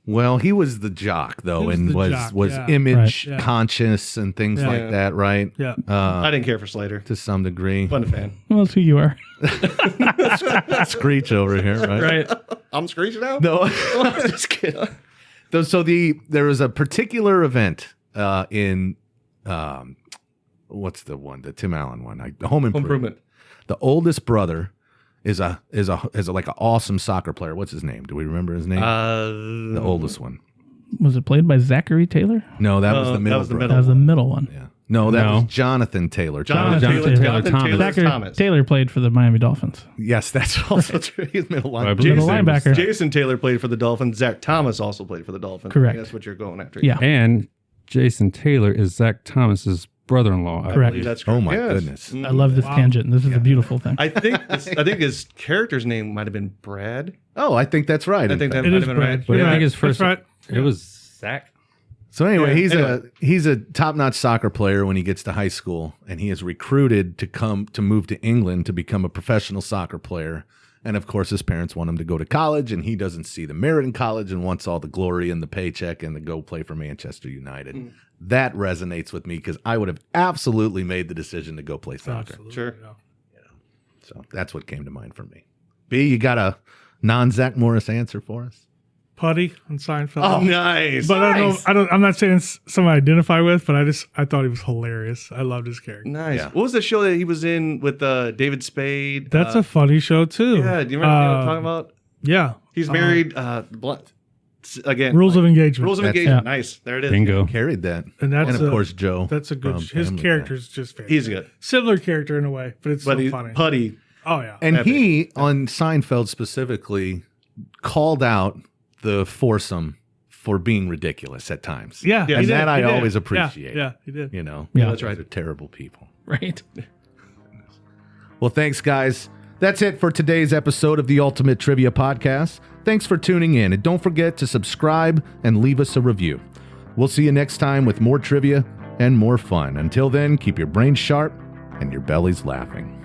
Well, he was the jock though, He was and the was jock, was yeah. image Right. Yeah. conscious and things Yeah. like that, right? Yeah. I didn't care for Slater. To some degree. Wasn't a fan. Well, that's who you are. Screech over here, right? Right. I'm screeching out. No, just kidding. So there was a particular event in what's the one, the Tim Allen one, Home Improvement. The oldest brother is like an awesome soccer player. What's his name? Do we remember his name? The oldest one. Was it played by Zachary Taylor? No, that was the middle. that was the brother. That was the middle one. Yeah. No, that No. was Jonathan Taylor. Jonathan Taylor Zachary Thomas. Taylor played for the Miami Dolphins. Yes, that's also true. He's middle I line. believe Middle his name was- linebacker. Jason Taylor played for the Dolphins. Zach Thomas also played for the Dolphins. Correct. I think that's what you're going after. Yeah. And Jason Taylor is Zach Thomas's brother-in-law. I Correct. believe. That's Oh correct. my Yes. goodness. I love this tangent. This is a beautiful thing. I think his character's name might have been Brad. Oh, I think that's right. I in think fact. that It might is have been Brad. right. But You're I think right. his first That's right. it was Zach. So anyway, Yeah, he's a top-notch soccer player when he gets to high school, and he is recruited to move to England to become a professional soccer player. And of course, his parents want him to go to college, and he doesn't see the merit in college and wants all the glory and the paycheck and to go play for Manchester United. That resonates with me because I would have absolutely made the decision to go play soccer. Sure. So that's what came to mind for me. B, you got a non-Zach Morris answer for us? Putty on Seinfeld. Oh, nice. But I don't know. I'm not saying it's someone I identify with, but I thought he was hilarious. I loved his character. Nice. Yeah. What was the show that he was in with David Spade? That's a funny show too. Yeah. Do you remember what I'm talking about? Yeah. He's married. Again. Rules of Engagement. Rules of That's- Engagement. yeah. Nice. There it is. Bingo. Carried that. And that's of course, Joe. That's a good. from His Family character's just fantastic. He's good. Similar character in a way, but it's But so he's funny. Putty. Oh yeah. And Epic. he, on Seinfeld specifically, called out the foursome for being ridiculous at times. Yeah. Yeah. he And did, that I he did. always Yeah, appreciate. Yeah, he did. You know? Yeah. That's right. They're terrible people. Right. Well, thanks, guys. That's it for today's episode of the Ultimate Trivia Podcast. Thanks for tuning in, and don't forget to subscribe and leave us a review. We'll see you next time with more trivia and more fun. Until then, keep your brains sharp and your bellies laughing.